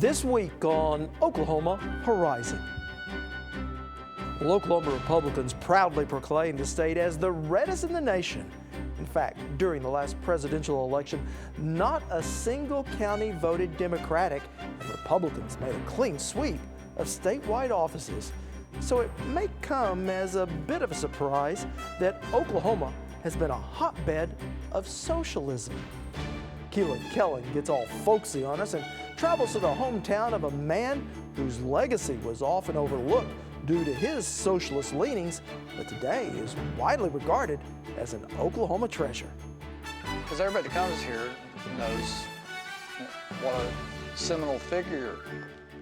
This week on Oklahoma Horizon. Well, Oklahoma Republicans proudly proclaimed the state as the reddest in the nation. In fact, during the last presidential election, not a single county voted Democratic, and Republicans made a clean sweep of statewide offices. So it may come as a bit of a surprise that Oklahoma has been a hotbed of socialism. Keelan Kellen gets all folksy on us and travels to the hometown of a man whose legacy was often overlooked due to his socialist leanings, but today is widely regarded as an Oklahoma treasure. Because everybody that comes here knows what a seminal figure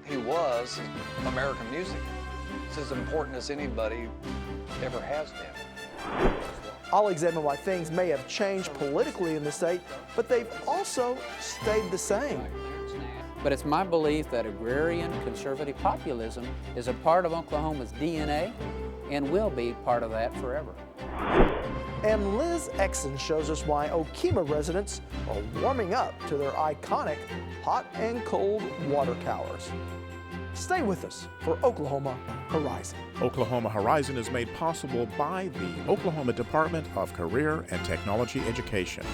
he was in American music. It's as important as anybody ever has been. I'll examine why things may have changed politically in the state, but they've also stayed the same. But it's my belief that agrarian conservative populism is a part of Oklahoma's DNA and will be part of that forever. And Liz Exon shows us why Okema residents are warming up to their iconic hot and cold water towers. Stay with us for Oklahoma Horizon. Oklahoma Horizon is made possible by the Oklahoma Department of Career and Technology Education.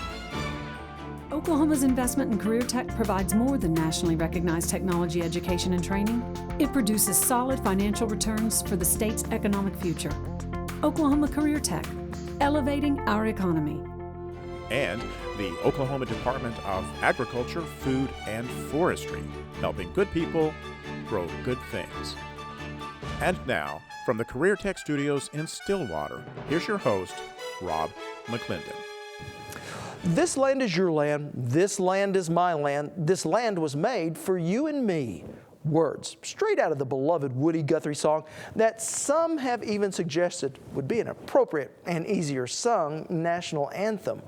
Oklahoma's investment in career tech provides more than nationally recognized technology education and training. It produces solid financial returns for the state's economic future. Oklahoma Career Tech, elevating our economy. And the Oklahoma Department of Agriculture, Food, and Forestry, helping good people grow good things. And now, from the Career Tech Studios in Stillwater, here's your host, Rob McClendon. This land is your land. This land is my land. This land was made for you and me. Words straight out of the beloved Woody Guthrie song that some have even suggested would be an appropriate and easier sung national anthem.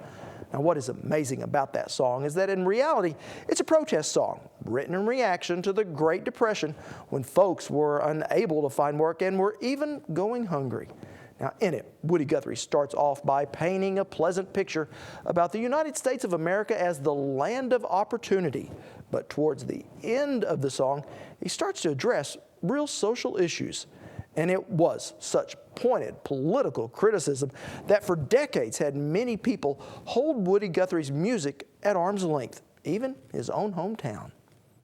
Now, what is amazing about that song is that in reality, it's a protest song written in reaction to the Great Depression when folks were unable to find work and were even going hungry. Now, in it, Woody Guthrie starts off by painting a pleasant picture about the United States of America as the land of opportunity. But towards the end of the song, he starts to address real social issues. And it was such pointed political criticism that for decades had many people hold Woody Guthrie's music at arm's length, even his own hometown.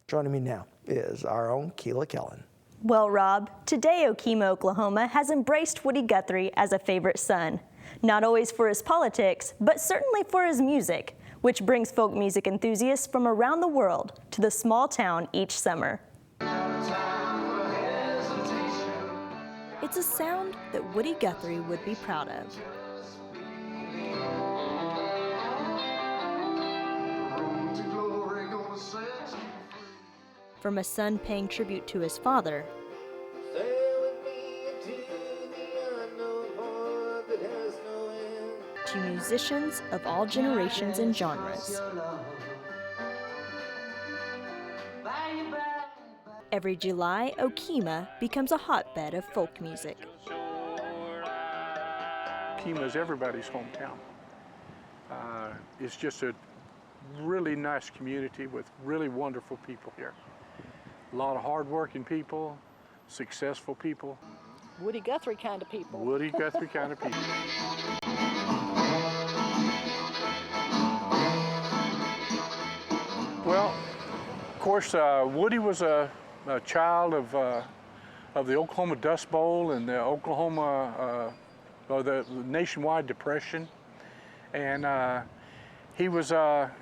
Joining me now is our own Keelan Kellen. Well, Rob, today Okema, Oklahoma has embraced Woody Guthrie as a favorite son. Not always for his politics, but certainly for his music, which brings folk music enthusiasts from around the world to the small town each summer. It's a sound that Woody Guthrie would be proud of. From a son paying tribute to his father, to musicians of all generations and genres. Every July, Okema becomes a hotbed of folk music. Okema is everybody's hometown. It's just a really nice community with really wonderful people here. A lot of hardworking people, successful people. Woody Guthrie kind of people. Woody Guthrie kind of people. Well, of course, Woody was a child of the Oklahoma Dust Bowl and the Oklahoma, the nationwide depression. And he was,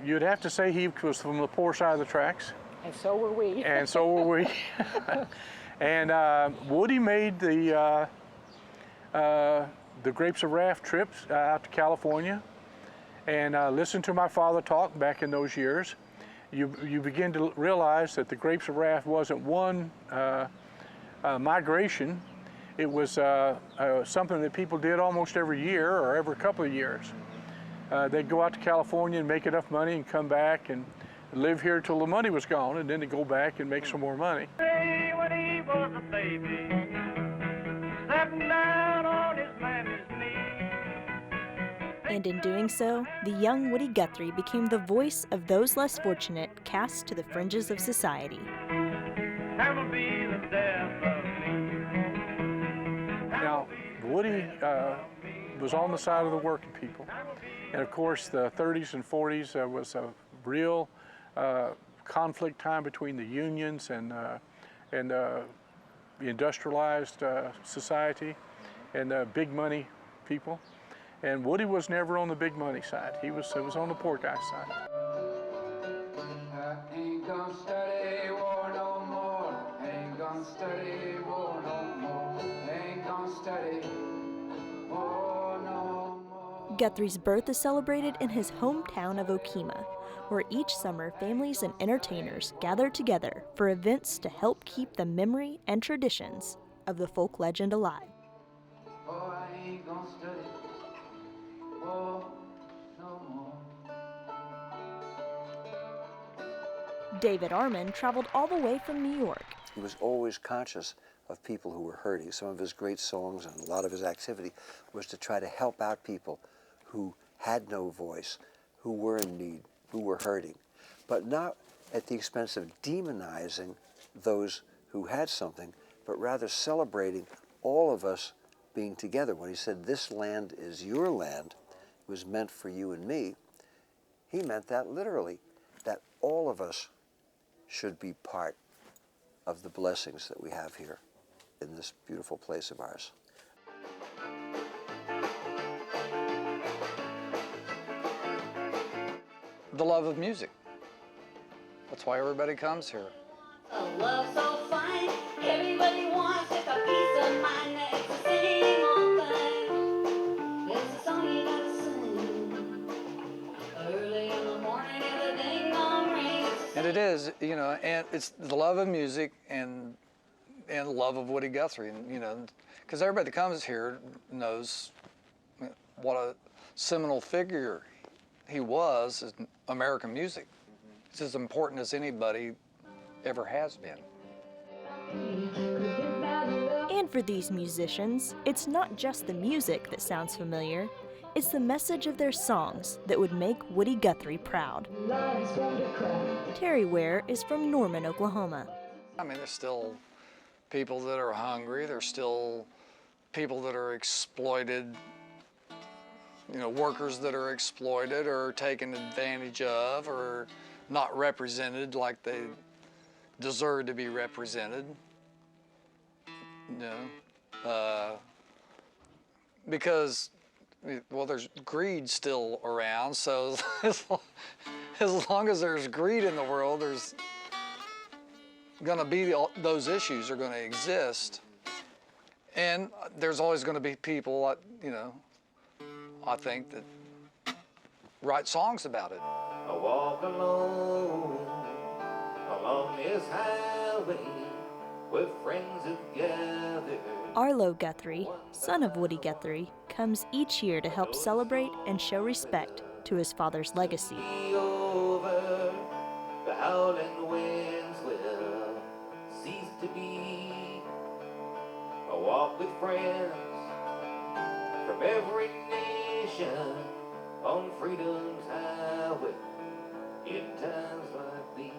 you'd have to say he was from the poor side of the tracks. And so were we. And so were we. And Woody made the Grapes of Wrath trips out to California, and listened to my father talk back in those years. You begin to realize that the Grapes of Wrath wasn't one migration. It was something that people did almost every year or every couple of years. They'd go out to California and make enough money and come back and live here till the money was gone, and then they'd go back and make some more money. Hey, when he was a baby, sitting down on his mammy's knee. And in doing so, the young Woody Guthrie became the voice of those less fortunate cast to the fringes of society. never be the death of me. Now, Woody was on the side of the working people. And of course, the 30s and 40s was a real conflict time between the unions and the industrialized society and big money people. And Woody was never on the big money side. He was on the poor guy's side. I ain't gonna study war no more. Ain't gonna study war no more. Ain't gonna study war no more. Guthrie's birth is celebrated in his hometown of Okema, where each summer families and entertainers gather together for events to help keep the memory and traditions of the folk legend alive. Oh, I ain't gonna study war no more. David Arman traveled all the way from New York. He was always conscious of people who were hurting. Some of his great songs and a lot of his activity was to try to help out people who had no voice, who were in need, who were hurting, but not at the expense of demonizing those who had something, but rather celebrating all of us being together. When he said, "This land is your land," it was meant for you and me, he meant that literally, that all of us should be part of the blessings that we have here in this beautiful place of ours. The love of music. That's why everybody comes here. A love so fine, everybody wants just a piece of mind. It's the same old thing. It's a song you gotta sing. Early in the morning, and the ding dong rings. And it is, you know, and it's the love of music and love of Woody Guthrie, and you know, because everybody that comes here knows what a seminal figure he was in American music. It's as important as anybody ever has been. And for these musicians, it's not just the music that sounds familiar, it's the message of their songs that would make Woody Guthrie proud. Terry Ware is from Norman, Oklahoma. I mean, there's still people that are hungry, there's still people that are exploited, you know, workers that are exploited or taken advantage of or not represented like they deserve to be represented. You know, because, well, there's greed still around, so as long as there's greed in the world, there's gonna be those issues are gonna exist. And there's always gonna be people, you know, I think that write songs about it. I walk alone along this highway with friends that gather. Arlo Guthrie, son of Woody Guthrie, comes each year to help celebrate and show respect to his father's legacy. Over the howling winds will cease to be. I walk with friends from every nation on freedom's highway in times like these.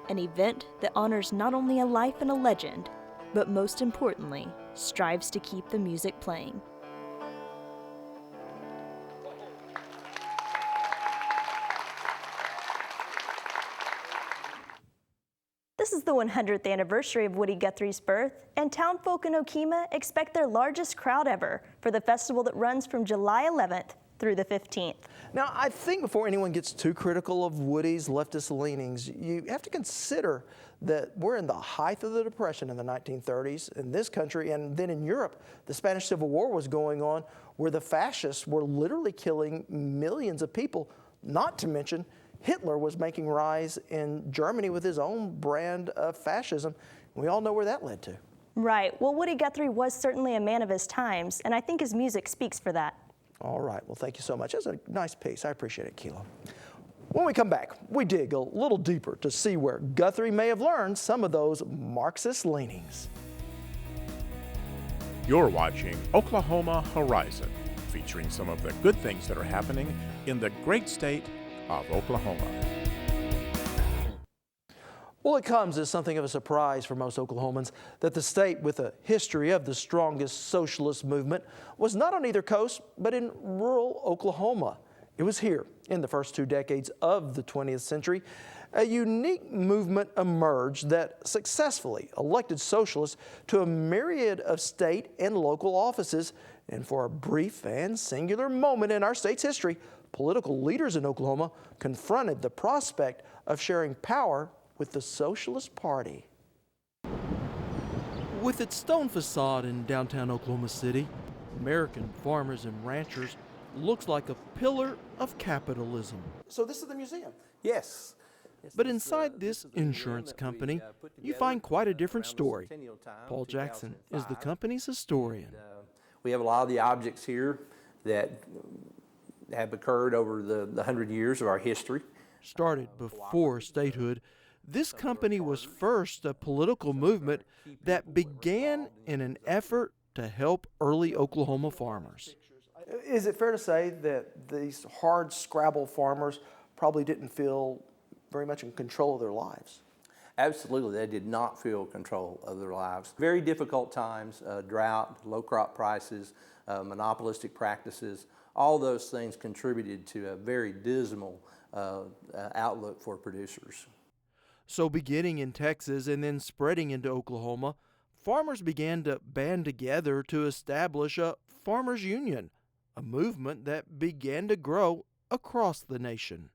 An event that honors not only a life and a legend, but most importantly, strives to keep the music playing. This is the 100th anniversary of Woody Guthrie's birth, and townfolk in Okema expect their largest crowd ever for the festival that runs from July 11th through the 15th. Now, I think before anyone gets too critical of Woody's leftist leanings, you have to consider that we're in the height of the Depression in the 1930s in this country, and then in Europe, the Spanish Civil War was going on, where the fascists were literally killing millions of people, not to mention Hitler was making rise in Germany with his own brand of fascism. We all know where that led to. Right. Well, Woody Guthrie was certainly a man of his times, and I think his music speaks for that. All right. Well, thank you so much. That's a nice piece. I appreciate it, Kilo. When we come back, we dig a little deeper to see where Guthrie may have learned some of those Marxist leanings. You're watching Oklahoma Horizon, featuring some of the good things that are happening in the great state of Oklahoma. Well, it comes as something of a surprise for most Oklahomans that the state with a history of the strongest socialist movement was not on either coast, but in rural Oklahoma. It was here, in the first 2 decades of the 20th century, a unique movement emerged that successfully elected socialists to a myriad of state and local offices. And for a brief and singular moment in our state's history, political leaders in Oklahoma confronted the prospect of sharing power with the Socialist Party. With its stone facade in downtown Oklahoma City, American farmers and ranchers looks like a pillar of capitalism. So this is the museum? Yes. But inside this insurance company, you find quite a different story. Paul Jackson is the company's historian. We have a lot of the objects here that have occurred over the 100 years of our history. Started before statehood, this company was first a political movement that began in an effort to help early Oklahoma farmers. Is it fair to say that these hard scrabble farmers probably didn't feel very much in control of their lives? Absolutely, they did not feel control of their lives. Very difficult times, drought, low crop prices, monopolistic practices, all those things contributed to a very dismal outlook for producers. So beginning in Texas and then spreading into Oklahoma, farmers began to band together to establish a farmers' union, a movement that began to grow across the nation.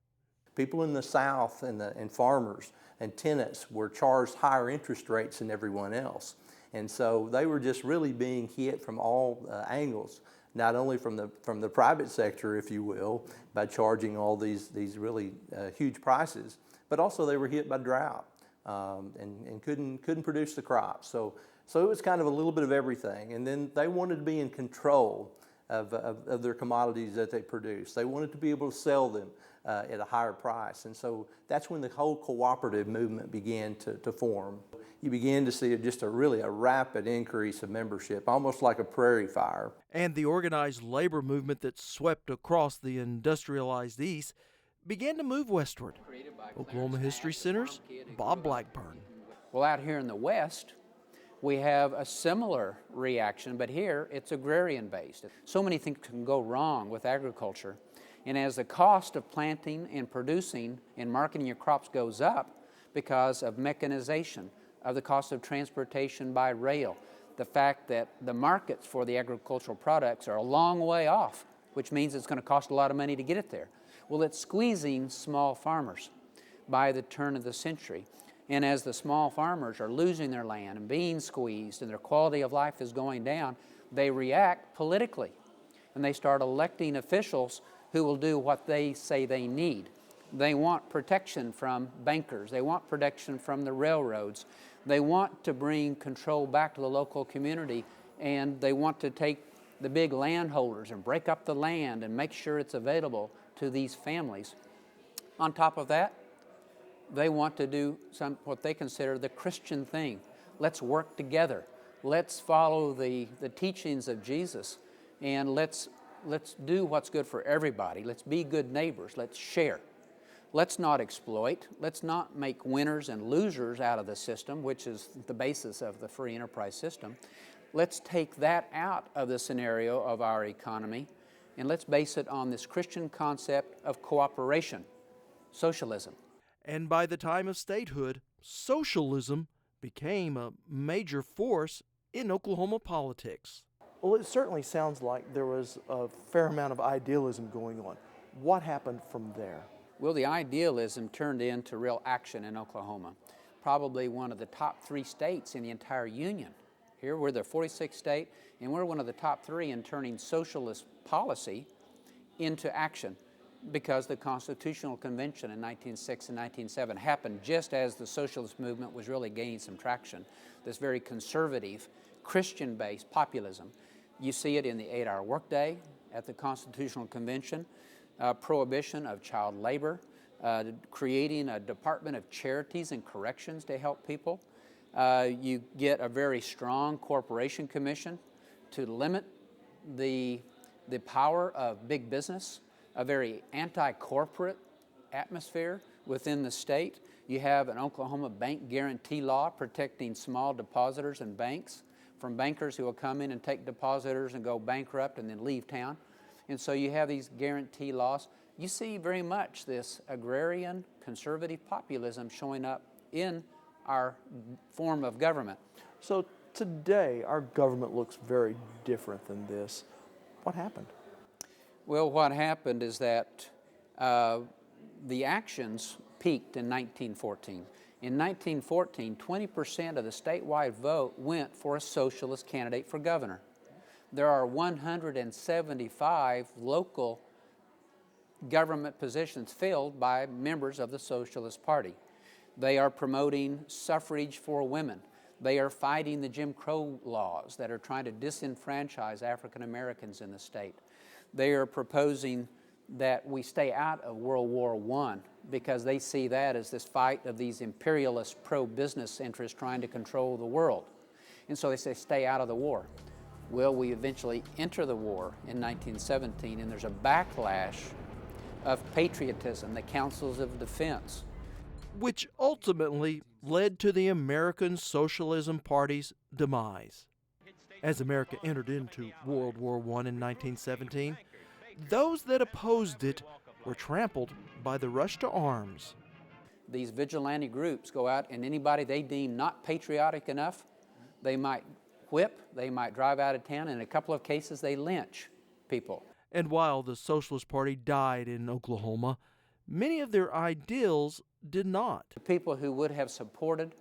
People in the South and farmers and tenants were charged higher interest rates than everyone else. And so they were just really being hit from all angles, not only from the private sector, if you will, by charging all these really huge prices, but also they were hit by drought and couldn't produce the crops. So it was kind of a little bit of everything. And then they wanted to be in control of their commodities that they produce. They wanted to be able to sell them at a higher price. And so that's when the whole cooperative movement began to form. You began to see just a rapid increase of membership, almost like a prairie fire. And the organized labor movement that swept across the industrialized East began to move westward. Oklahoma History Center's Bob Blackburn. Well, out here in the West, we have a similar reaction, but here it's agrarian-based. So many things can go wrong with agriculture, and as the cost of planting and producing and marketing your crops goes up because of mechanization, of the cost of transportation by rail, the fact that the markets for the agricultural products are a long way off, which means it's going to cost a lot of money to get it there. Well, it's squeezing small farmers by the turn of the century. And as the small farmers are losing their land and being squeezed and their quality of life is going down, they react politically. And they start electing officials who will do what they say they need. They want protection from bankers. They want protection from the railroads. They want to bring control back to the local community, and they want to take the big landholders and break up the land and make sure it's available to these families. On top of that, they want to do what they consider the Christian thing. Let's work together. Let's follow the teachings of Jesus, and let's do what's good for everybody. Let's be good neighbors. Let's share. Let's not exploit. Let's not make winners and losers out of the system, which is the basis of the free enterprise system. Let's take that out of the scenario of our economy, and let's base it on this Christian concept of cooperation, socialism. And by the time of statehood, socialism became a major force in Oklahoma politics. Well, it certainly sounds like there was a fair amount of idealism going on. What happened from there? Well, the idealism turned into real action in Oklahoma. Probably one of the top 3 states in the entire Union. Here we're the 46th state, and we're one of the top 3 in turning socialist policy into action, because the Constitutional Convention in 1906 and 1907 happened just as the socialist movement was really gaining some traction. This very conservative, Christian-based populism. You see it in the 8-hour workday at the Constitutional Convention, prohibition of child labor, creating a Department of Charities and Corrections to help people. You get a very strong corporation commission to limit the power of big business, a very anti-corporate atmosphere within the state. You have an Oklahoma bank guarantee law protecting small depositors and banks from bankers who will come in and take depositors and go bankrupt and then leave town. And so you have these guarantee laws. You see very much this agrarian conservative populism showing up in our form of government. So today, our government looks very different than this. What happened? Well, what happened is that the actions peaked in 1914. In 1914, 20% of the statewide vote went for a socialist candidate for governor. There are 175 local government positions filled by members of the Socialist Party. They are promoting suffrage for women. They are fighting the Jim Crow laws that are trying to disenfranchise African Americans in the state. They are proposing that we stay out of World War I because they see that as this fight of these imperialist pro-business interests trying to control the world. And so they say stay out of the war. Well, we eventually enter the war in 1917, and there's a backlash of patriotism, the councils of defense, which ultimately led to the American Socialism Party's demise. As America entered into World War I in 1917, those that opposed it were trampled by the rush to arms. These vigilante groups go out, and anybody they deem not patriotic enough, they might whip, they might drive out of town, and in a couple of cases they lynch people. And while the Socialist Party died in Oklahoma, many of their ideals did not. People who would have supported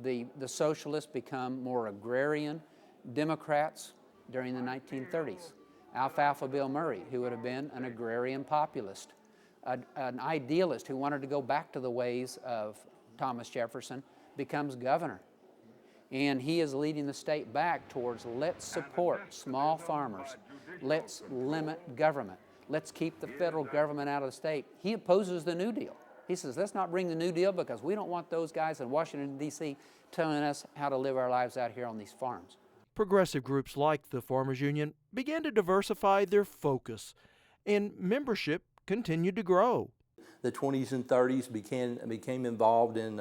the socialists become more agrarian Democrats during the 1930s. Alfalfa Bill Murray, who would have been an agrarian populist, an idealist who wanted to go back to the ways of Thomas Jefferson, becomes governor. And he is leading the state back towards let's support small farmers, let's limit government, let's keep the federal government out of the state. He opposes the New Deal. He says, let's not bring the New Deal because we don't want those guys in Washington, D.C. telling us how to live our lives out here on these farms. Progressive groups like the Farmers Union began to diversify their focus, and membership continued to grow. The 20s and 30s became involved in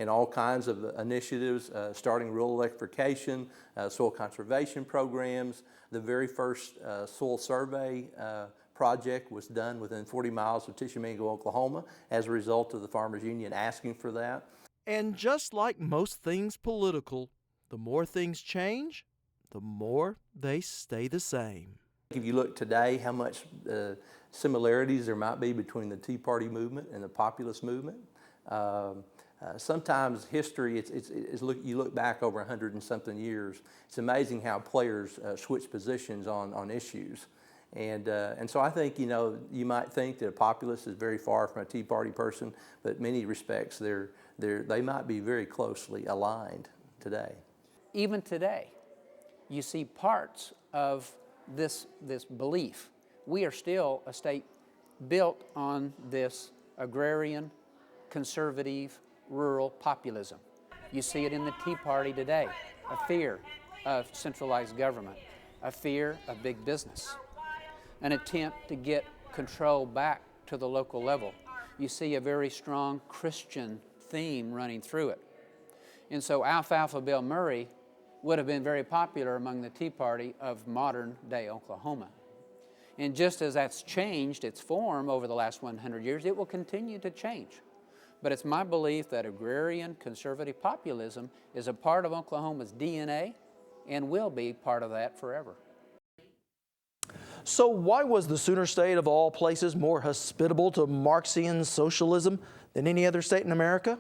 all kinds of initiatives, starting rural electrification, soil conservation programs. The very first soil survey project was done within 40 miles of Tishomingo, Oklahoma, as a result of the Farmers Union asking for that. And just like most things political, the more things change, the more they stay the same. If you look today, how much similarities there might be between the Tea Party movement and the populist movement. Sometimes history, you look back over 100 and something years, it's amazing how players switch positions on issues. And so I think, you might think that a populist is very far from a Tea Party person, but in many respects they might be very closely aligned today. Even today, you see parts of this belief. We are still a state built on this agrarian, conservative, rural populism. You see it in the Tea Party today, a fear of centralized government, a fear of big business, an attempt to get control back to the local level. You see a very strong Christian theme running through it. And so Alfalfa Bill Murray would have been very popular among the Tea Party of modern-day Oklahoma. And just as that's changed its form over the last 100 years, it will continue to change. But it's my belief that agrarian conservative populism is a part of Oklahoma's DNA and will be part of that forever. So why was the Sooner State of all places more hospitable to Marxian socialism than any other state in America?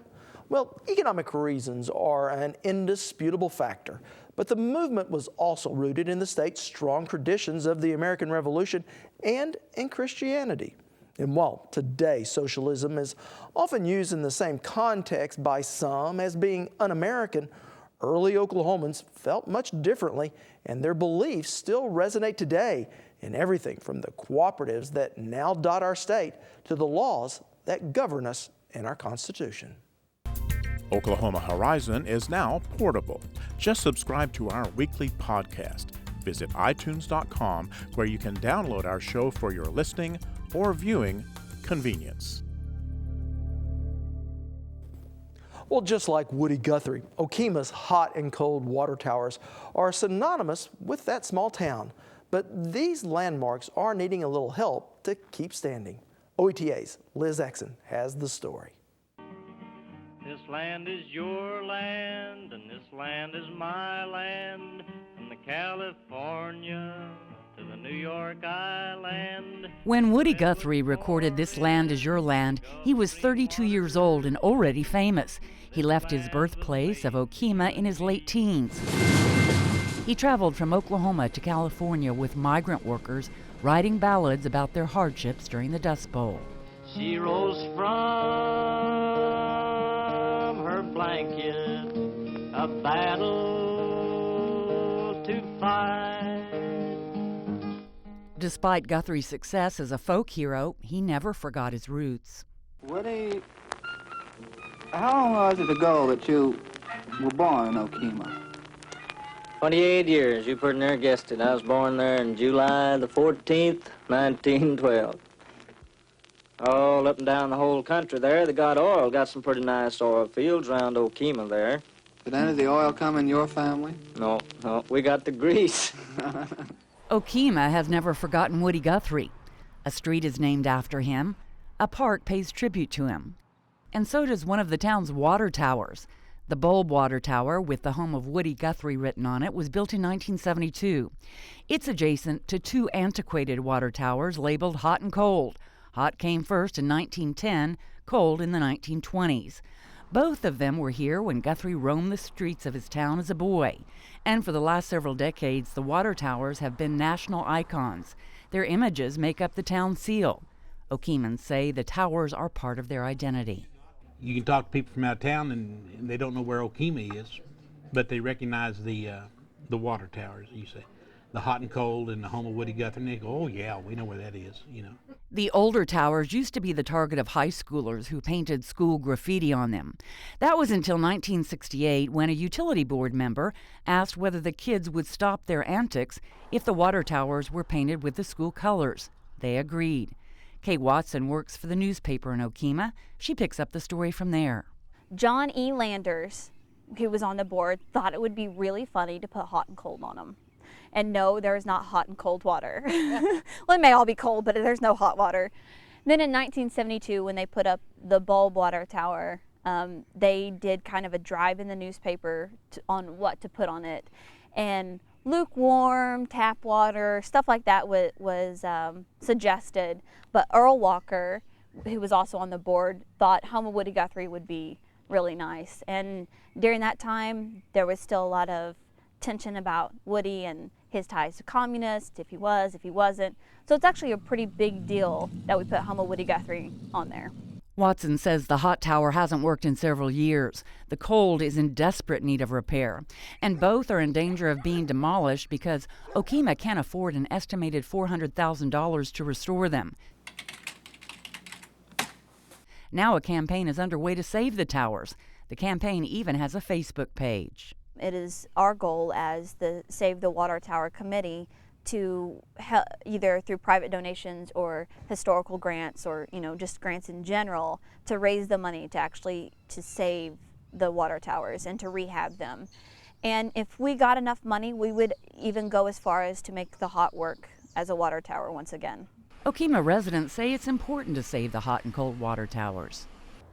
Well, economic reasons are an indisputable factor, but the movement was also rooted in the state's strong traditions of the American Revolution and in Christianity. And while today socialism is often used in the same context by some as being un-American, early Oklahomans felt much differently, and their beliefs still resonate today in everything from the cooperatives that now dot our state to the laws that govern us in our Constitution. Oklahoma Horizon is now portable. Just subscribe to our weekly podcast. Visit itunes.com where you can download our show for your listening or viewing convenience. Well, just like Woody Guthrie, Okema's hot and cold water towers are synonymous with that small town. But these landmarks are needing a little help to keep standing. OETA's Liz Exon has the story. This land is your land, and this land is my land, from the California to the New York Island. When Woody Guthrie recorded This Land Is Your Land, he was 32 years old and already famous. He left his birthplace of Okema in his late teens. He traveled from Oklahoma to California with migrant workers, writing ballads about their hardships during the Dust Bowl. She rose from her blanket, a battle to fight. Despite Guthrie's success as a folk hero, he never forgot his roots. Woody, how long was it ago that you were born in Okema? 28 years. You pretty near guessed it. I was born there in July the 14th, 1912. All up and down the whole country there, they got oil. Got some pretty nice oil fields around Okema there. Did any of the oil come in your family? No, we got the grease. Okema has never forgotten Woody Guthrie. A street is named after him. A park pays tribute to him. And so does one of the town's water towers. The Bulb Water Tower, with the home of Woody Guthrie written on it, was built in 1972. It's adjacent to two antiquated water towers labeled Hot and Cold. Hot came first in 1910, Cold in the 1920s. Both of them were here when Guthrie roamed the streets of his town as a boy. And for the last several decades, the water towers have been national icons. Their images make up the town seal. Okemans say the towers are part of their identity. You can talk to people from out of town and they don't know where Okema is, but they recognize the water towers, you say. The Hot and Cold and the home of Woody Guthrie, and they go, oh yeah, we know where that is, you know. The older towers used to be the target of high schoolers who painted school graffiti on them. That was until 1968, when a utility board member asked whether the kids would stop their antics if the water towers were painted with the school colors. They agreed. Kay Watson works for the newspaper in Okema. She picks up the story from there. John E. Landers, who was on the board, thought it would be really funny to put hot and cold on them. And no, there is not hot and cold water. Well, it may all be cold, but there's no hot water. Then in 1972, when they put up the Bulb Water Tower, they did kind of a drive in the newspaper on what to put on it. And lukewarm, tap water, stuff like that was suggested. But Earl Walker, who was also on the board, thought Home of Woody Guthrie would be really nice. And during that time, there was still a lot of tension about Woody and his ties to communists, if he was, if he wasn't. So it's actually a pretty big deal that we put Home of Woody Guthrie on there. Watson says the hot tower hasn't worked in several years. The cold is in desperate need of repair. And both are in danger of being demolished because Okema can't afford an estimated $400,000 to restore them. Now a campaign is underway to save the towers. The campaign even has a Facebook page. It is our goal as the Save the Water Tower Committee to either through private donations or historical grants or just grants in general to raise the money to save the water towers and to rehab them. And if we got enough money, we would even go as far as to make the hot work as a water tower once again. Okema residents say it's important to save the hot and cold water towers.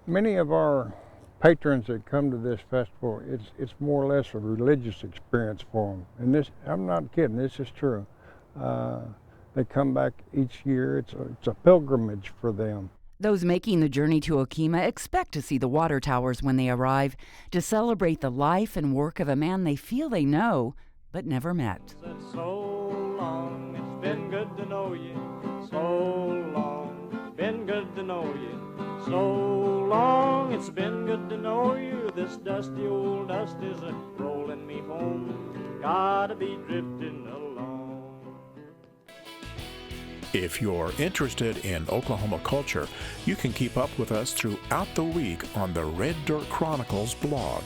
Many of our patrons that come to this festival, it's more or less a religious experience for them. And this, I'm not kidding, this is true. They come back each year. It's a pilgrimage for them. Those making the journey to Okema expect to see the water towers when they arrive, to celebrate the life and work of a man they feel they know, but never met. So long, it's been good to know you. So long, it's been good to know you. So long, it's been good to know you. This dusty old dust is rolling me home. Gotta be drifting along. If you're interested in Oklahoma culture, you can keep up with us throughout the week on the Red Dirt Chronicles blog.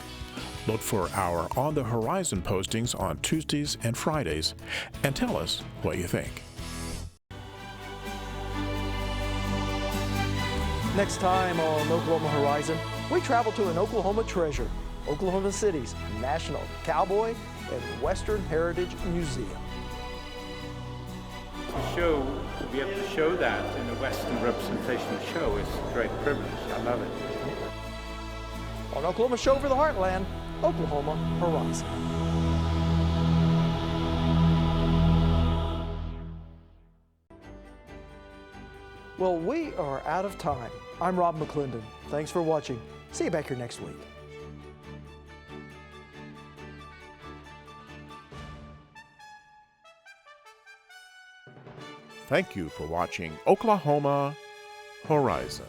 Look for our On the Horizon postings on Tuesdays and Fridays, and tell us what you think. Next time on Oklahoma Horizon, we travel to an Oklahoma treasure, Oklahoma City's National Cowboy and Western Heritage Museum. To be able to show that in a Western representation of the show is a great privilege. I love it. On Oklahoma Show for the Heartland, Oklahoma Horizon. Well, we are out of time. I'm Rob McClendon. Thanks for watching. See you back here next week. Thank you for watching Oklahoma Horizon.